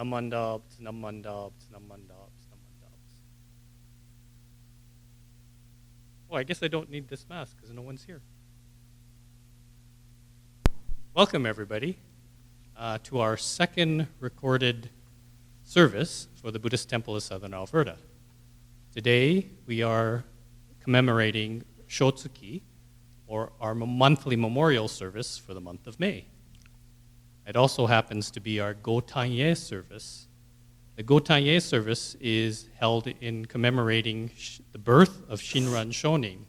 Namandabs, namandabs, namandabs, namandabs. Oh, I guess I don't need this mask because no one's here. Welcome, everybody, to our second recorded service for the Buddhist Temple of Southern Alberta. Today, we are commemorating Shotsuki, or our monthly memorial service for the month of May. It also happens to be our Gotanye service. The Gotanye service is held in commemorating the birth of Shinran Shonin.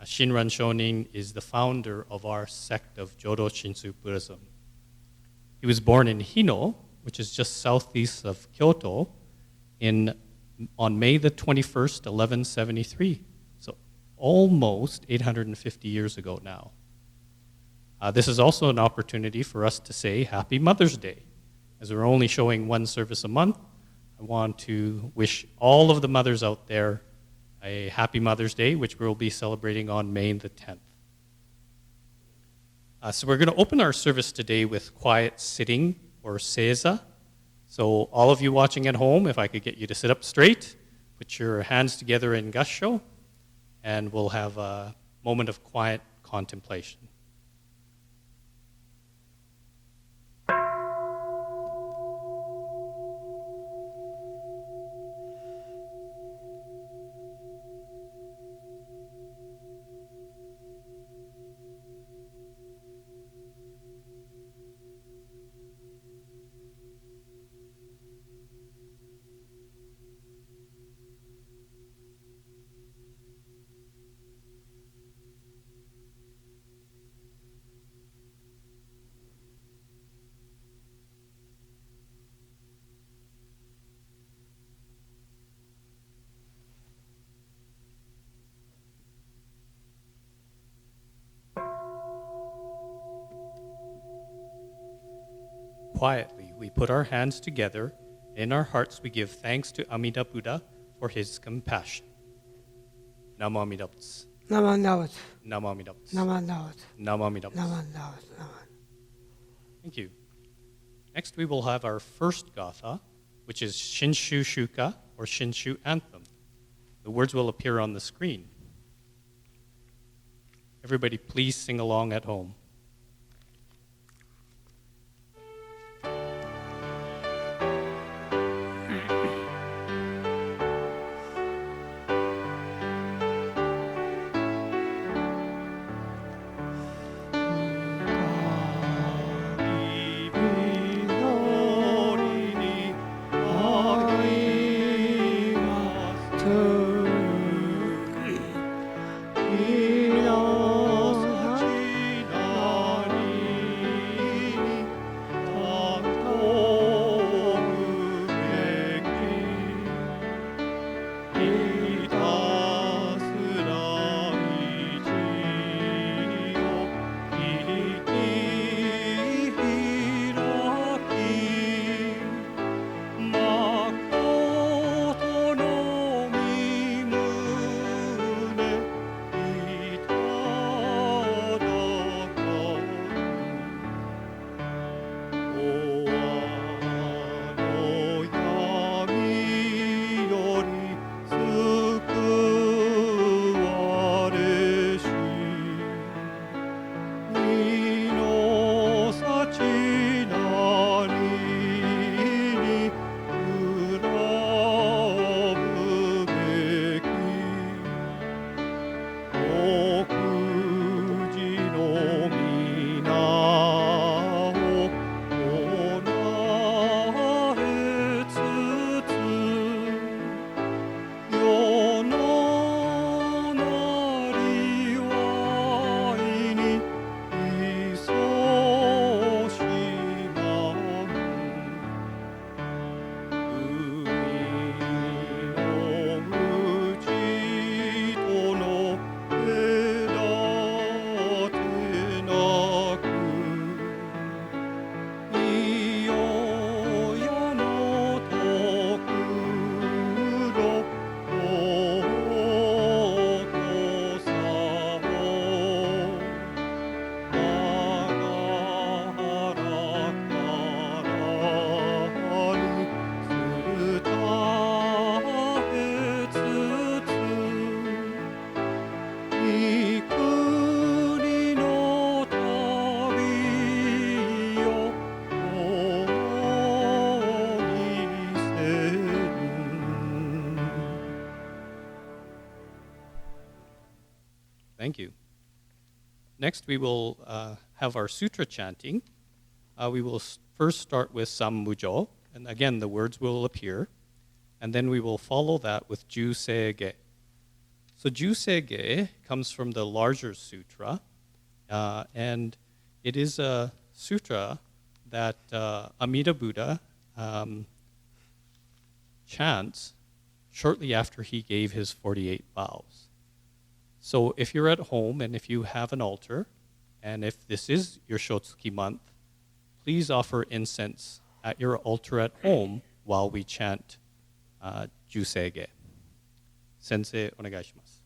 Shinran Shonin is the founder of our sect of Jodo Shinsu Buddhism. He was born in Hino, which is just southeast of Kyoto, on May the 21st, 1173. So almost 850 years ago now. This is also an opportunity for us to say Happy Mother's Day. As we're only showing one service a month, I want to wish all of the mothers out there a Happy Mother's Day, which we'll be celebrating on May the 10th. So we're going to open our service today with quiet sitting, or seiza. So all of you watching at home, if I could get you to sit up straight, put your hands together in gassho, and we'll have a moment of quiet contemplation. Quietly, we put our hands together. In our hearts, we give thanks to Amida Buddha for his compassion. Namo Amida Butsu. Namo Amida Butsu. Namo Amida Butsu. Namo Amida Butsu. Namo Amida Butsu. Namo Amida Butsu. Thank you. Next, we will have our first gatha, which is Shinshu Shuka, or Shinshu Anthem. The words will appear on the screen. Everybody, please sing along at home. Thank you. Next, we will have our sutra chanting. We will first start with Sammujo, and again, the words will appear, and then we will follow that with Jusege. So Jusege comes from the larger sutra, and it is a sutra that Amida Buddha chants shortly after he gave his 48 vows. So if you're at home and if you have an altar, and if this is your Shotsuki month, please offer incense at your altar at home while we chant Jusege. Sensei, onegaishimasu.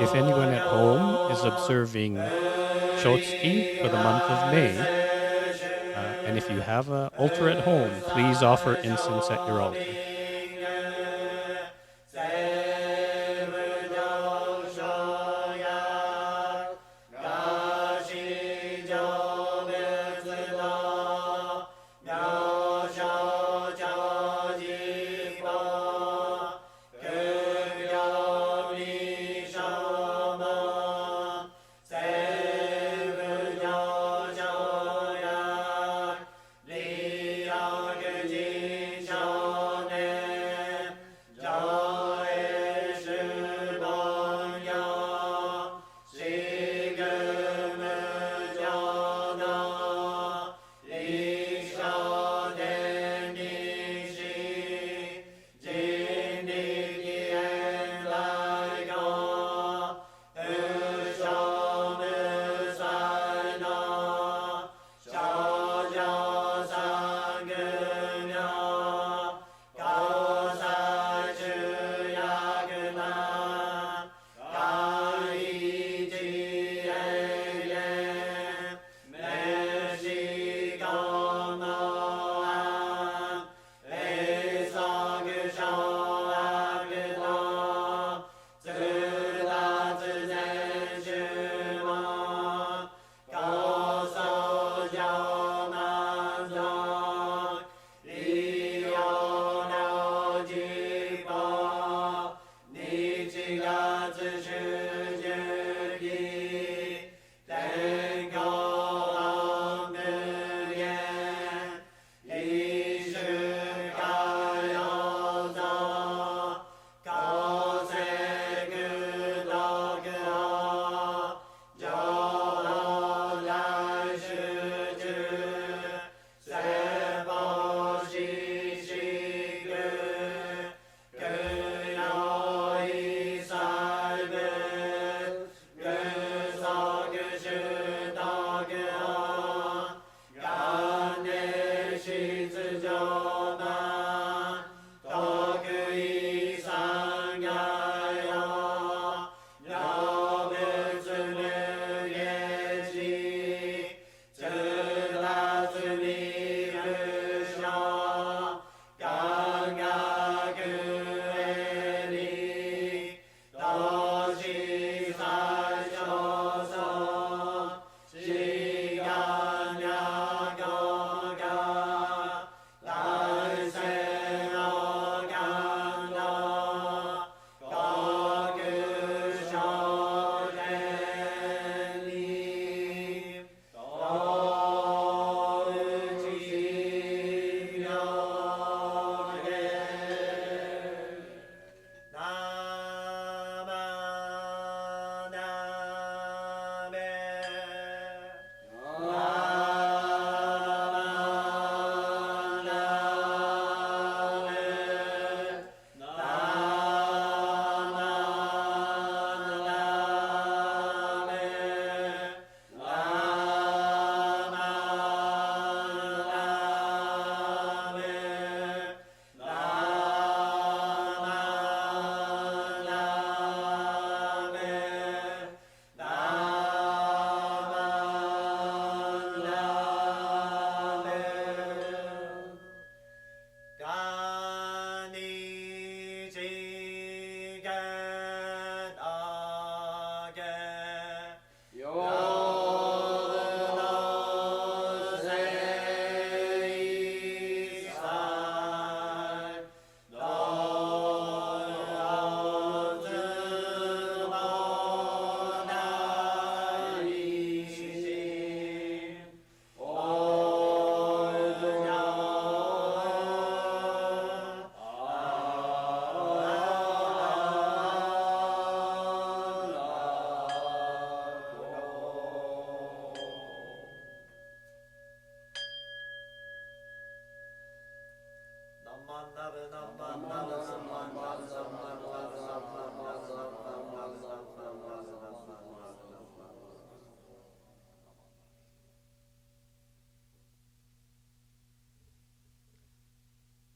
If anyone at home is observing Shotsuki for the month of May, and if you have an altar at home, please offer incense at your altar.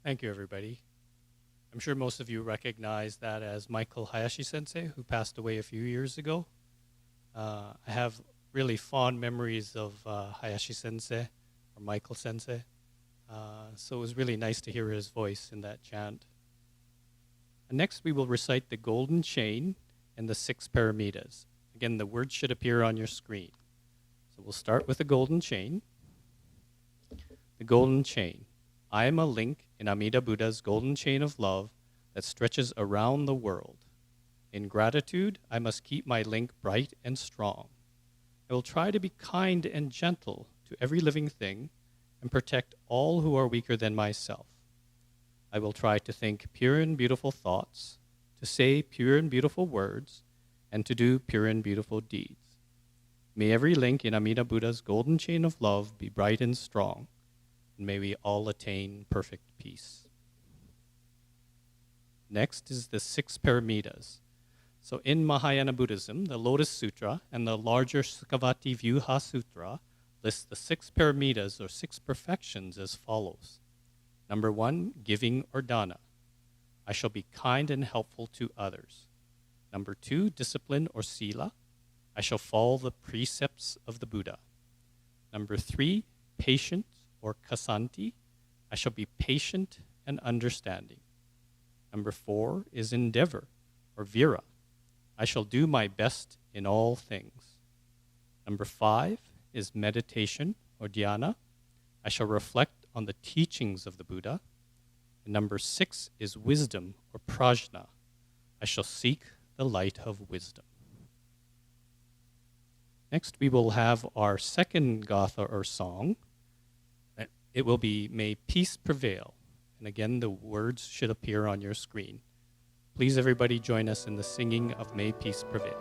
Thank you, everybody. I'm sure most of you recognize that as Michael Hayashi Sensei, who passed away a few years ago. I have really fond memories of Hayashi Sensei, or Michael Sensei. So it was really nice to hear his voice in that chant. And next, we will recite the golden chain and the 6 paramitas. Again, the words should appear on your screen. So we'll start with the golden chain. The golden chain. I am a link in Amida Buddha's golden chain of love that stretches around the world. In gratitude, I must keep my link bright and strong. I will try to be kind and gentle to every living thing and protect all who are weaker than myself. I will try to think pure and beautiful thoughts, to say pure and beautiful words, and to do pure and beautiful deeds. May every link in Amida Buddha's golden chain of love be bright and strong, and may we all attain perfect peace. Next is the 6 paramitas. So in Mahayana Buddhism, the Lotus Sutra and the larger Sukhavati Vyuha Sutra list the 6 paramitas or 6 perfections as follows. Number 1, giving or dana. I shall be kind and helpful to others. Number 2, discipline or sila. I shall follow the precepts of the Buddha. Number 3, patient or kasanti. I shall be patient and understanding. Number 4 is endeavor or vira. I shall do my best in all things. Number 5 is meditation or dhyana. I shall reflect on the teachings of the Buddha. And number 6 is wisdom or prajna. I shall seek the light of wisdom. Next, we will have our second gatha or song. It will be May Peace Prevail. And again, the words should appear on your screen. Please, everybody, join us in the singing of May Peace Prevail.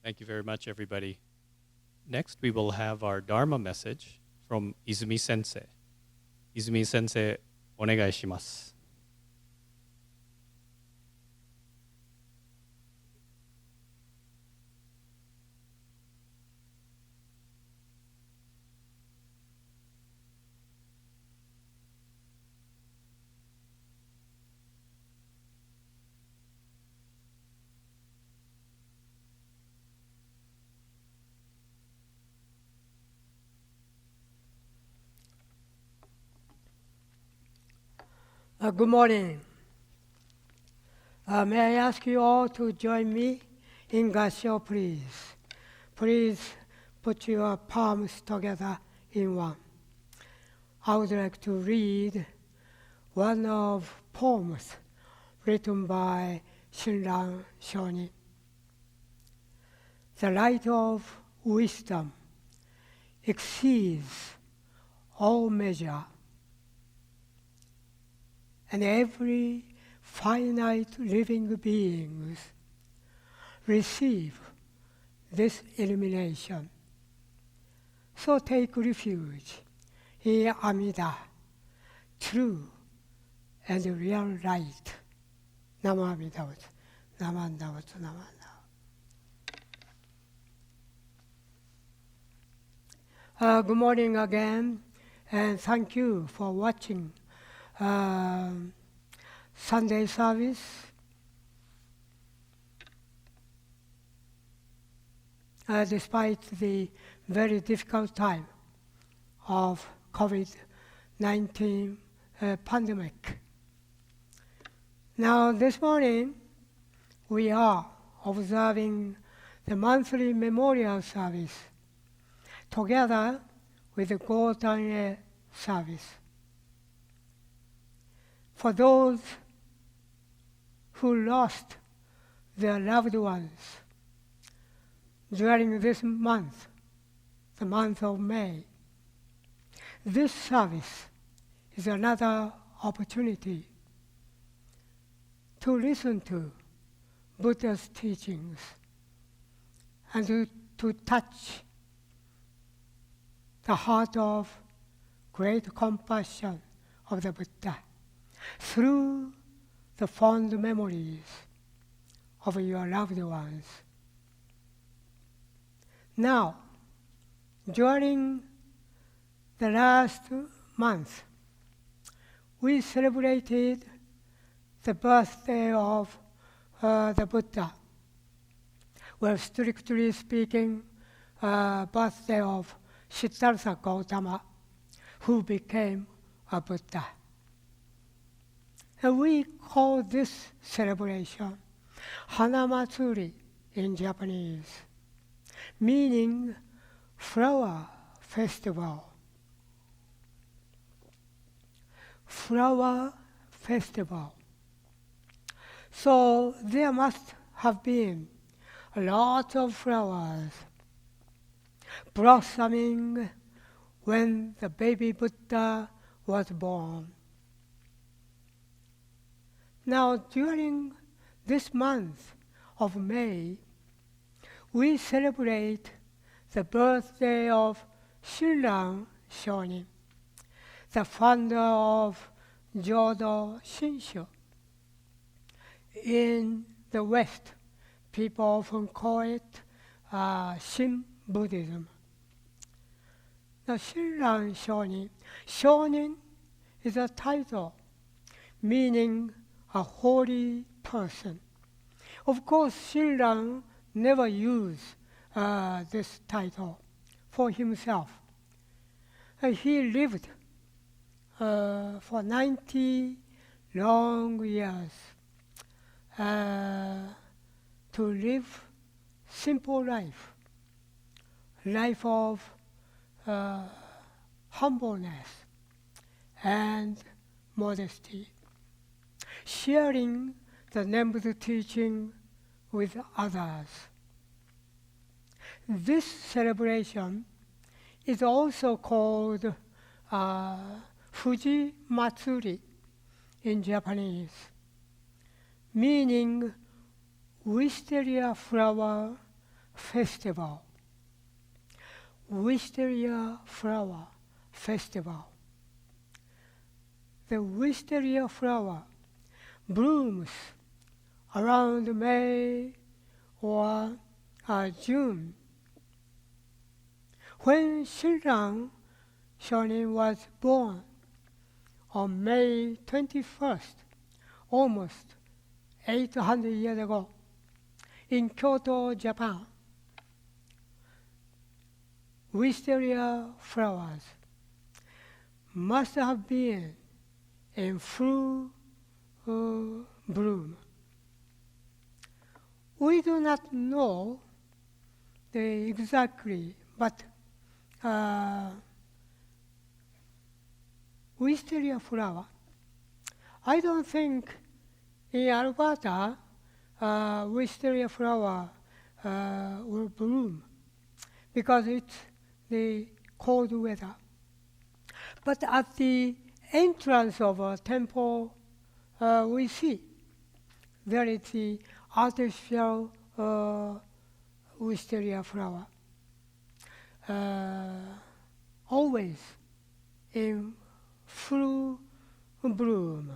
Thank you very much, everybody. Next, we will have our Dharma message from Izumi Sensei. Izumi Sensei, お願いします。Good morning. May I ask you all to join me in Gassho, please? Please put your palms together in one. I would like to read one of poems written by Shinran Shonin. The light of wisdom exceeds all measure, and every finite living beings receive this illumination. So take refuge in Amida, true and real light. Namo Amida Butsu, Namanda Butsu, Namanda. Good morning again, and thank you for watching Sunday service. Despite the very difficult time of COVID-19 pandemic. Now this morning we are observing the monthly memorial service together with the Gotanye service. For those who lost their loved ones during this month, the month of May, this service is another opportunity to listen to Buddha's teachings and to touch the heart of great compassion of the Buddha through the fond memories of your loved ones. Now, during the last month, we celebrated the birthday of the Buddha. Well, strictly speaking, birthday of Siddhartha Gautama, who became a Buddha. And we call this celebration Hanamatsuri in Japanese, meaning flower festival. Flower festival. So there must have been a lot of flowers blossoming when the baby Buddha was born. Now, during this month of May, we celebrate the birthday of Shinran Shonin, the founder of Jodo Shinshu. In the West, people often call it Shin Buddhism. Now, Shinran Shonin, Shonin is a title meaning a holy person. Of course, Shinran never used this title for himself. He lived for 90 long years to live simple life of humbleness and modesty, sharing the Nembu's teaching with others. This celebration is also called Fuji Matsuri in Japanese, meaning wisteria flower festival, Wisteria flower festival. The wisteria flower blooms around May or June. When Shinran Shonin was born on May 21st, almost 800 years ago, in Kyoto, Japan, wisteria flowers must have been in full bloom. We do not know exactly, but wisteria flower, I don't think in Alberta wisteria flower will bloom because it's the cold weather. But at the entrance of a temple, we see there is the artificial wisteria flower, always in full bloom.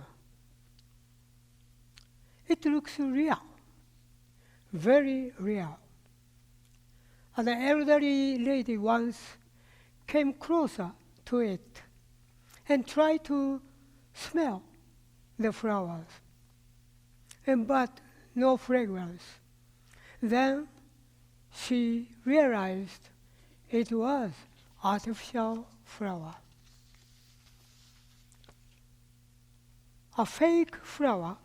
It looks real, very real. An elderly lady once came closer to it and tried to smell the flowers, but no fragrance. Then she realized it was artificial flower. A fake flower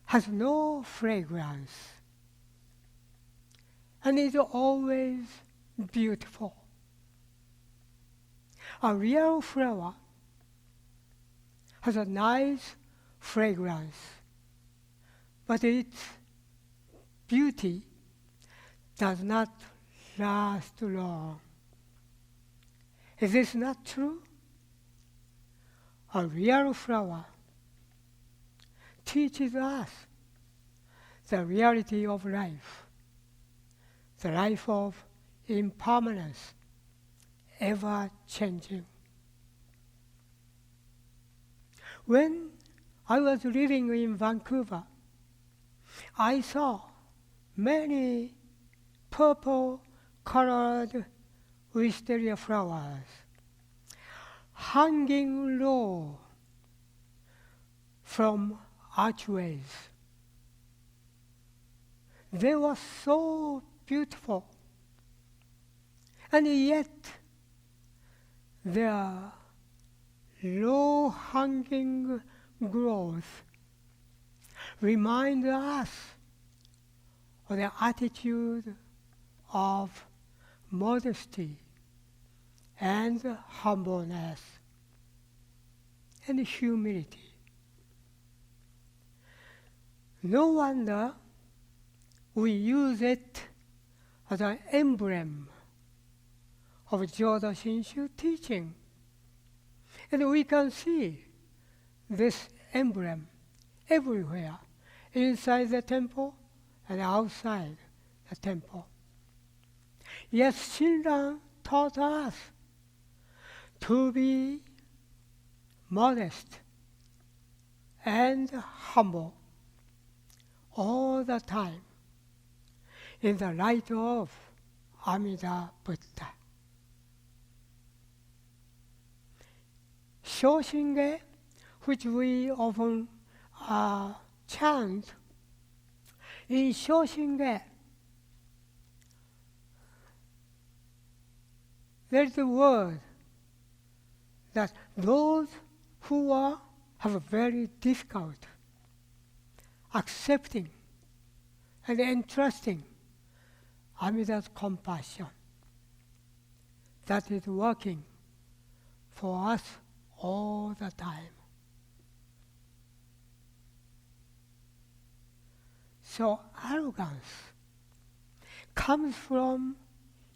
has no fragrance and is always beautiful. A real flower has a nice fragrance, but its beauty does not last long. Is this not true? A real flower teaches us the reality of life, the life of impermanence, ever changing. When I was living in Vancouver, I saw many purple-colored wisteria flowers hanging low from archways. They were so beautiful, and yet their low-hanging growth reminds us of the attitude of modesty and humbleness and humility. No wonder we use it as an emblem of Jodo Shinshu teaching. And we can see this emblem everywhere, inside the temple and outside the temple. Yes, Shinran taught us to be modest and humble all the time in the light of Amida Buddha. Shoshinge, which we often chant, in Shoshinge, there is a word that those who have a very difficult accepting and entrusting Amida's compassion that is working for us all the time. So arrogance comes from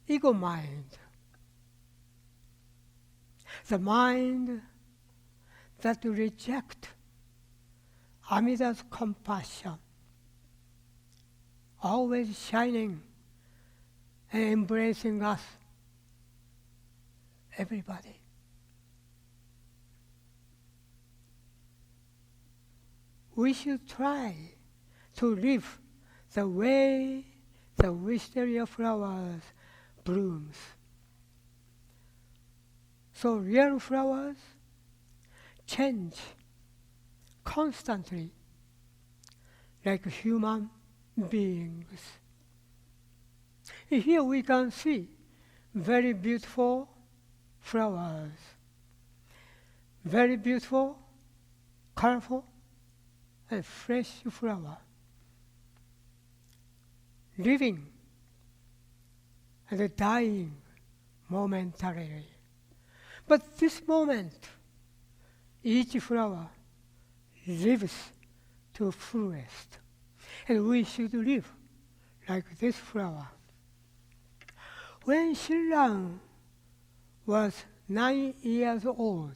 ego mind, the mind that rejects Amida's compassion always shining and embracing us, everybody. We should try to live the way the wisteria flowers blooms. So real flowers change constantly like human beings. Here we can see very beautiful flowers, very beautiful, colorful, and fresh flower, living and dying momentarily. But this moment, each flower lives to fullest, and we should live like this flower. When Shinran was 9 years old,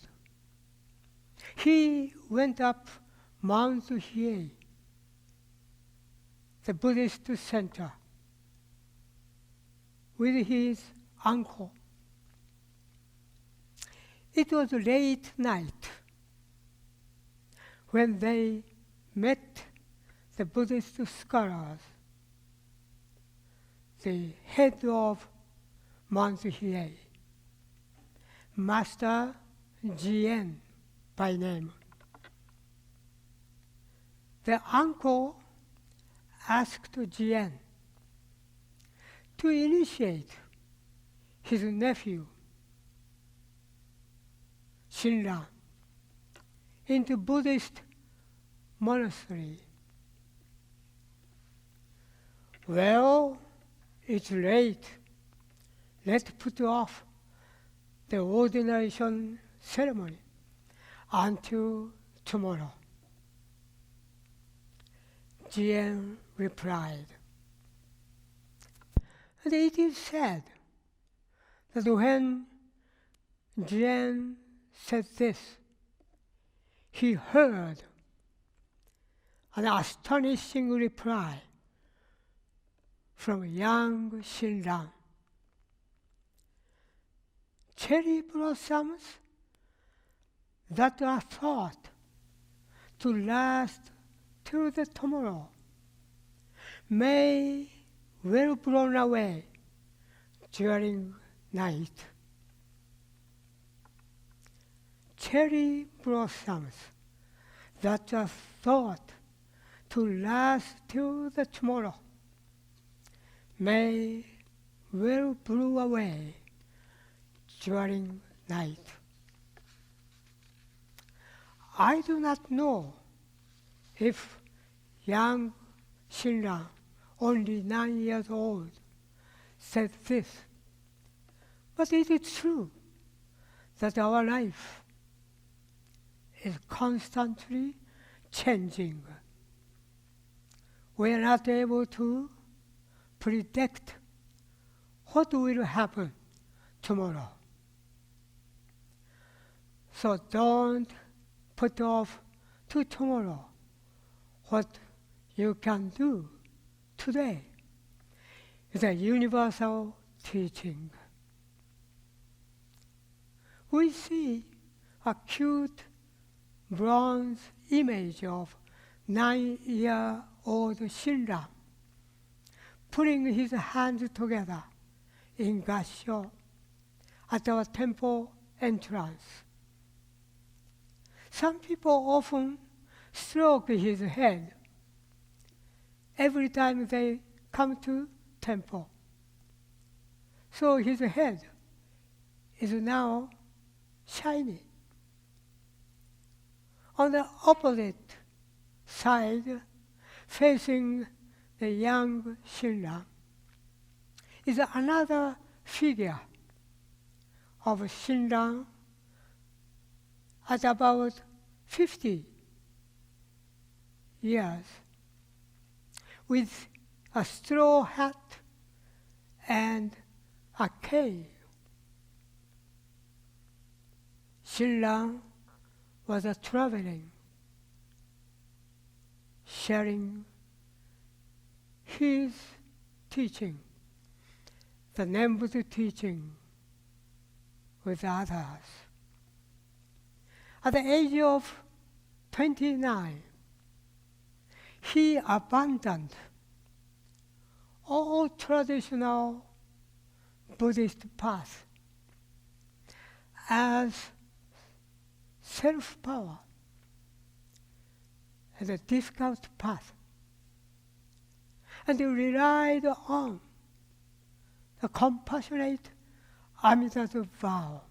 he went up Mount Hiei, the Buddhist center, with his uncle. It was late night when they met the Buddhist scholars, the head of Mount Hiei, Master Jien by name. The uncle asked Jien to initiate his nephew, Shinran, into Buddhist monastery. Well, it's late. Let's put off the ordination ceremony until tomorrow. Jien replied. And it is said that when Jien said this, he heard an astonishing reply from young Shinran. Cherry blossoms that are thought to last till the tomorrow may well blown away during night. Cherry blossoms that are thought to last till the tomorrow may well blow away during night. I do not know if young Shinran, only 9 years old, said this, but it is true that our life is constantly changing. We are not able to predict what will happen tomorrow. So don't put off to tomorrow what you can do today. It's a universal teaching. We see a cute bronze image of 9-year-old Shinran putting his hands together in Gassho at our temple entrance. Some people often stroke his head every time they come to temple. So his head is now shiny. On the opposite side, facing the young Shinran, is another figure of Shinran at about 50 years, with a straw hat and a cane. Shinran was traveling, sharing his teaching, the Nembuto teaching with others. At the age of 29, he abandoned all traditional Buddhist path as self-power as a difficult path, and he relied on the compassionate Amitabha vow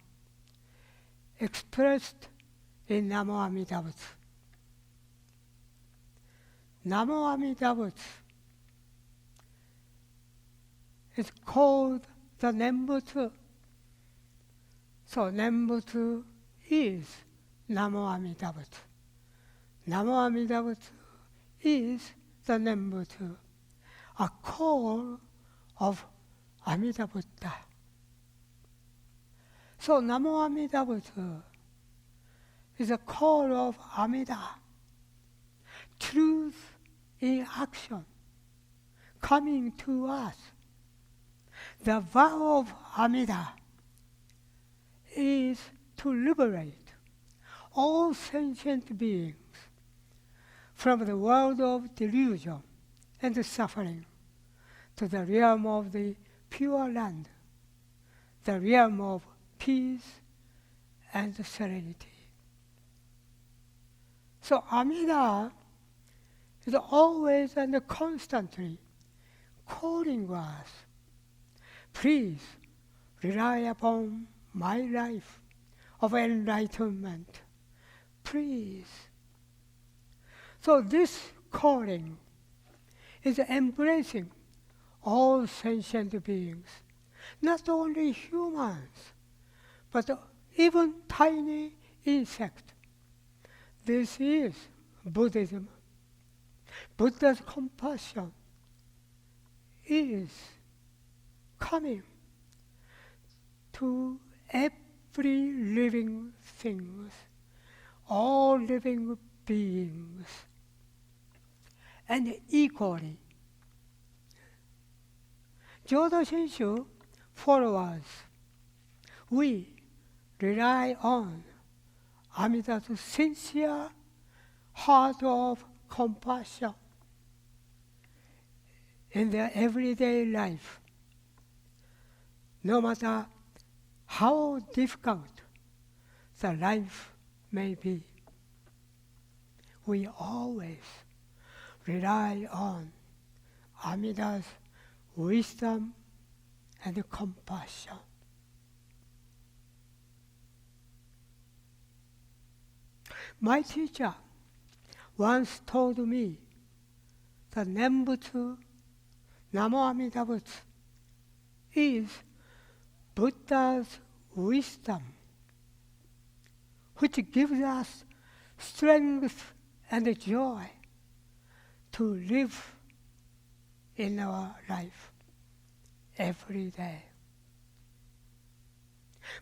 expressed in Namo Amida Butsu. Namo Amida Butsu is called the Nembutsu. So Nembutsu is Namo Amida Butsu. Namo Amida Butsu is the Nembutsu, a call of Amida Buddha. So Namo Amida Butsu is a call of Amida, truth in action, coming to us. The vow of Amida is to liberate all sentient beings from the world of delusion and suffering to the realm of the pure land, the realm of peace and serenity. So Amida is always and constantly calling us, please rely upon my life of enlightenment. Please. So this calling is embracing all sentient beings, not only humans, but even tiny insects. This is Buddhism. Buddha's compassion is coming to every living thing, all living beings, and equally. Jodo Shinshu followers, we rely on Amida's sincere heart of compassion in their everyday life. No matter how difficult the life may be, we always rely on Amida's wisdom and compassion. My teacher once told me that Nembutsu, Namo Amida Butsu, is Buddha's wisdom, which gives us strength and joy to live in our life every day.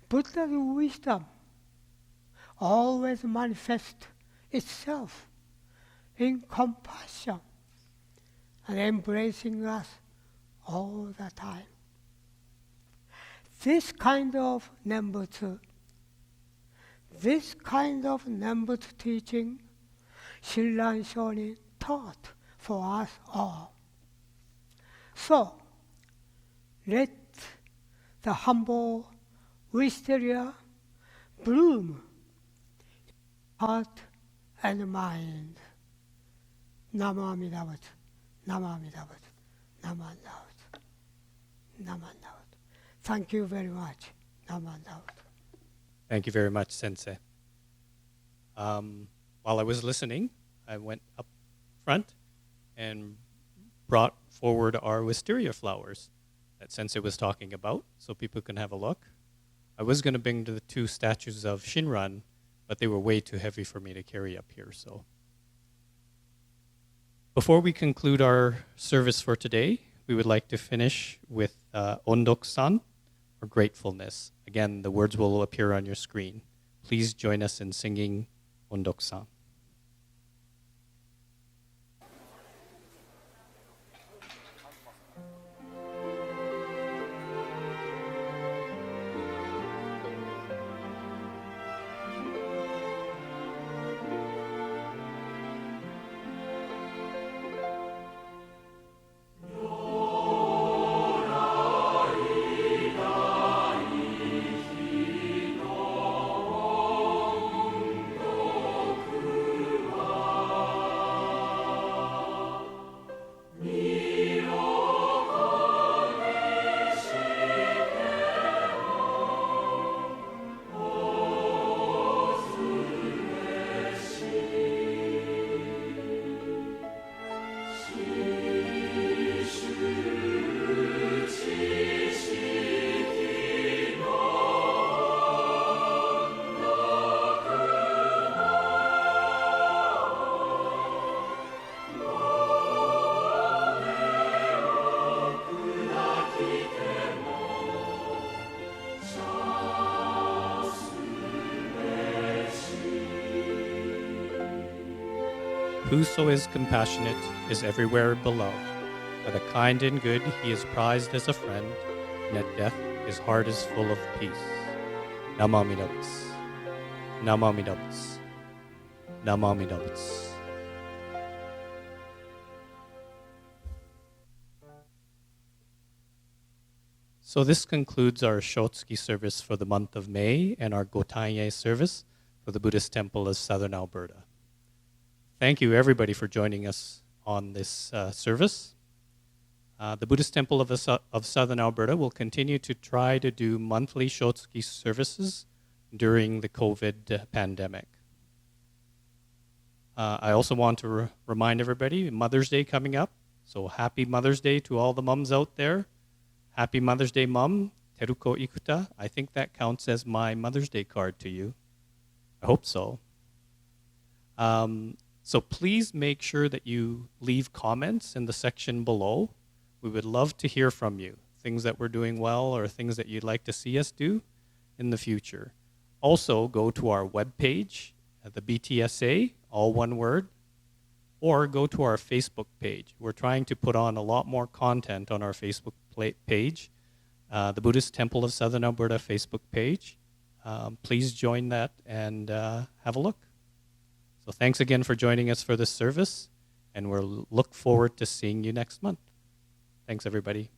Buddha's wisdom always manifests itself in compassion and embracing us all the time. This kind of Nembutsu teaching, Shinran Shonin taught for us all. So, let the humble wisteria bloom in heart and mind. Namo Amida Butsu, Namo Amida Butsu, Namo Amida Butsu, Namo Amida Butsu. Thank you very much. Namo Amida Butsu. Thank you very much, Sensei. While I was listening, I went up front and brought forward our wisteria flowers that Sensei was talking about so people can have a look. I was going to bring the two statues of Shinran, but they were way too heavy for me to carry up here. So, before we conclude our service for today, we would like to finish with Ondok-san, or gratefulness. Again, the words will appear on your screen. Please join us in singing Ondok-san. whoso is compassionate is everywhere beloved. By the kind and good he is prized as a friend, and at death his heart is full of peace. Namamida Butsu. Namamida Butsu. Namamida Butsu. So this concludes our Shotsuki service for the month of May and our Gotanye service for the Buddhist Temple of Southern Alberta. Thank you, everybody, for joining us on this service. The Buddhist Temple of Southern Alberta will continue to try to do monthly Shotsuki services during the COVID pandemic. I also want to remind everybody, Mother's Day coming up, so happy Mother's Day to all the mums out there. Happy Mother's Day, Mom, Teruko Ikuta. I think that counts as my Mother's Day card to you. I hope so. So please make sure that you leave comments in the section below. We would love to hear from you, things that we're doing well or things that you'd like to see us do in the future. Also, go to our webpage, the BTSA, all one word, or go to our Facebook page. We're trying to put on a lot more content on our Facebook page, the Buddhist Temple of Southern Alberta Facebook page. Please join that and have a look. So thanks again for joining us for this service, and we'll look forward to seeing you next month. Thanks, everybody.